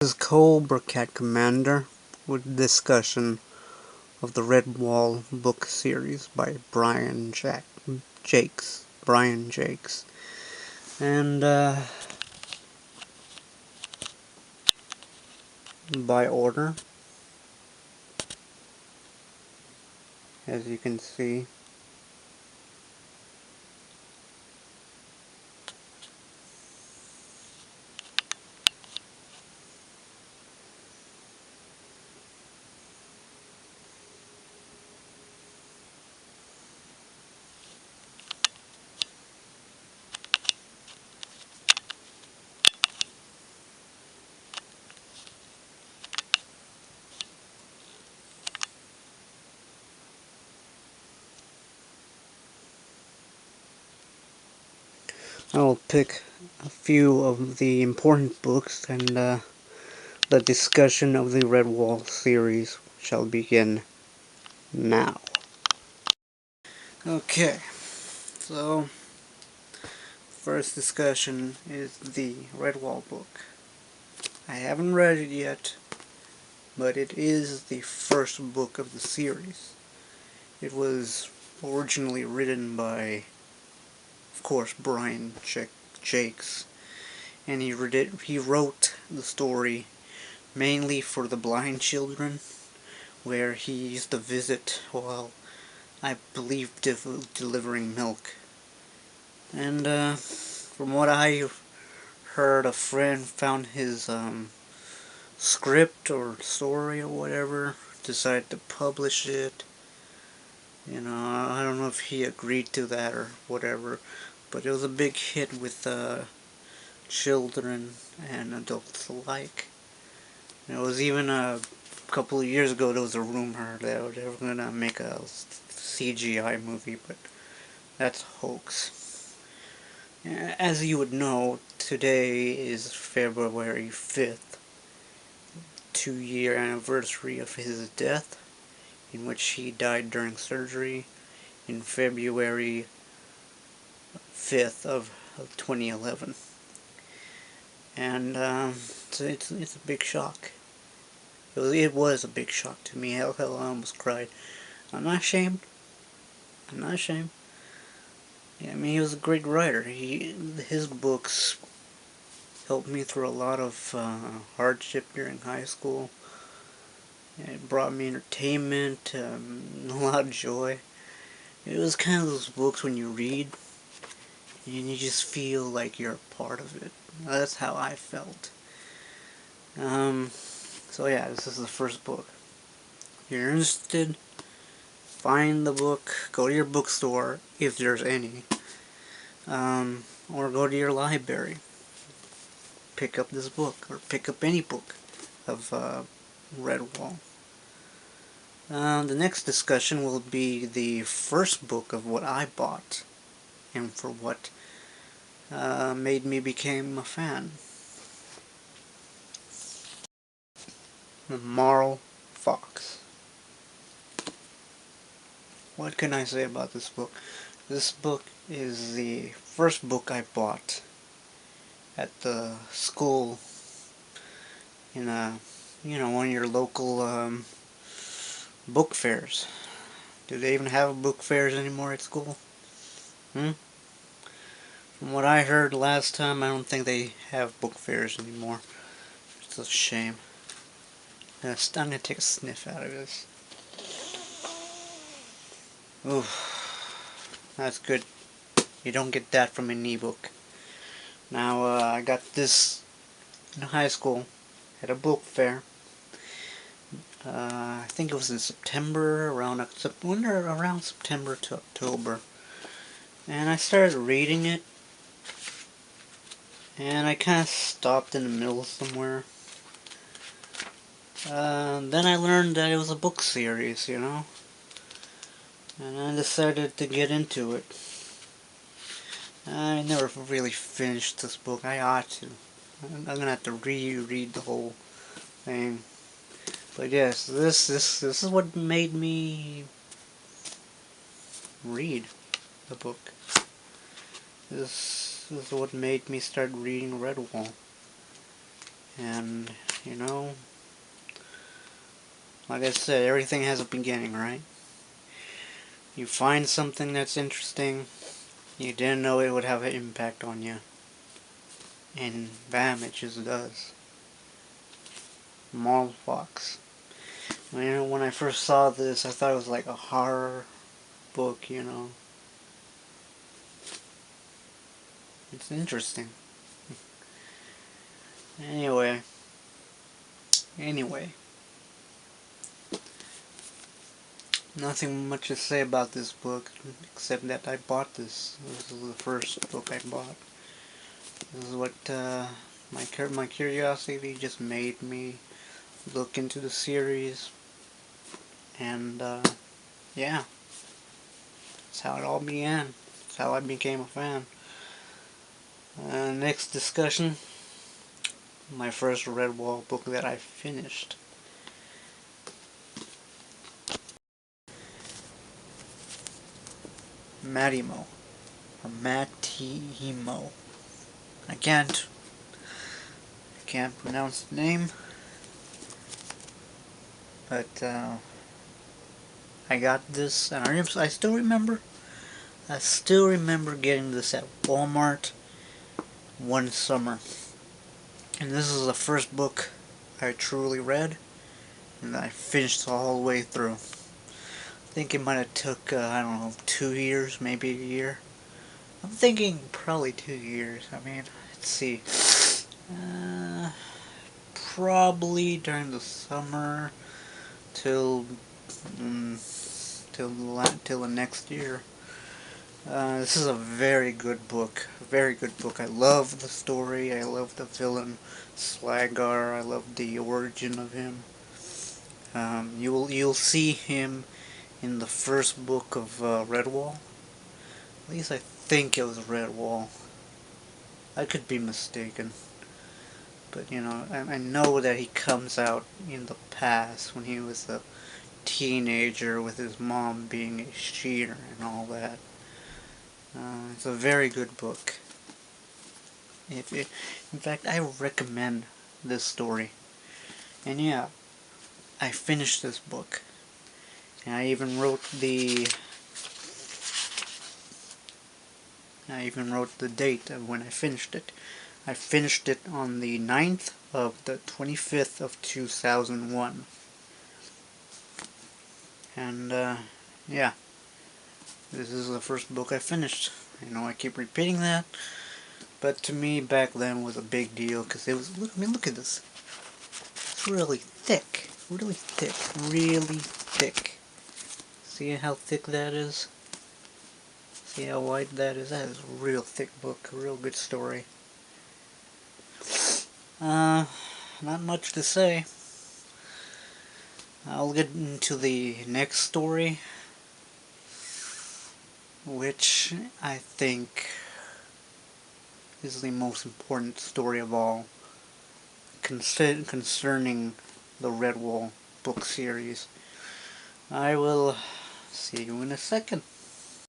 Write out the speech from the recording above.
is Cobra Cat Commander with discussion of the Redwall book series by Brian Jakes. And by order, as you can see. I will pick a few of the important books, and the discussion of the Redwall series shall begin now. Okay, so first discussion is the Redwall book. I haven't read it yet, but it is the first book of the series. It was originally written by, of course, Brian Jakes, and he wrote the story mainly for the blind children, where he used to visit while, I believe, delivering milk. And from what I heard, a friend found his script or story or whatever, decided to publish it. You know, I don't know if he agreed to that or whatever, but it was a big hit with children and adults alike. And it was even a couple of years ago, there was a rumor that they were gonna make a CGI movie, but that's a hoax. As you would know, today is February 5th, 2-year anniversary of his death, in which he died during surgery in February 5th of 2011. And so it's a big shock. It was a big shock to me. Hell, I almost cried. I'm not ashamed. I'm not ashamed. Yeah, I mean, he was a great writer. His books helped me through a lot of hardship during high school. It brought me entertainment, a lot of joy. It was kind of those books when you read, and you just feel like you're a part of it. That's how I felt. So yeah, this is the first book. If you're interested, find the book, go to your bookstore, if there's any, or go to your library. Pick up this book, or pick up any book of Redwall. The next discussion will be the first book of what I bought, and for what made me become a fan. The Moral Fox. What can I say about this book? This book is the first book I bought at the school in one of your local book fairs. Do they even have book fairs anymore at school? From what I heard last time, I don't think they have book fairs anymore. It's a shame. I'm gonna take a sniff out of this. Ooh, that's good. You don't get that from an ebook. Now, I got this in high school at a book fair. I think it was in September, around September to October. And I started reading it, and I kind of stopped in the middle somewhere. Then I learned that it was a book series, you know, and I decided to get into it. I never really finished this book. I ought to. I'm gonna have to reread the whole thing. But yes, this is what made me read the book. This is what made me start reading Redwall. And You know, like I said, everything has a beginning, right? You find something that's interesting, you didn't know it would have an impact on you, and bam, it just does. Moral Fox. When I first saw this, I thought it was like a horror book, you know. It's interesting. Anyway. Nothing much to say about this book, except that I bought this. This is the first book I bought. This is what my curiosity just made me look into the series, and yeah, that's how it all began. That's how I became a fan. Next discussion, my first Redwall book that I finished. Matimo, or Matimo. I can't pronounce the name, but I got this, and I still remember. I still remember getting this at Walmart one summer, and this is the first book I truly read, and I finished all the way through. I think it might have took I don't know, 2 years, maybe a year. I'm thinking probably 2 years. I mean, let's see. Uh, Probably during the summer till till the next year. This is a very good book. Very good book. I love the story. I love the villain, Slagar. I love the origin of him. You'll see him in the first book of Redwall. At least I think it was Redwall. I could be mistaken. But, you know, I know that he comes out in the past when he was a teenager with his mom being a cheater and all that. It's a very good book. In fact, I recommend this story. And yeah, I finished this book. And I even wrote the date of when I finished it. I finished it on the 9th of the 25th of 2001. And yeah, this is the first book I finished. I know I keep repeating that, but to me back then was a big deal because it was. I mean, look at this. It's really thick, really thick, really thick. See how thick that is? See how wide that is? That is a real thick book, a real good story. Not much to say. I'll get into the next story, which I think is the most important story of all concerning the Redwall book series. I will see you in a second.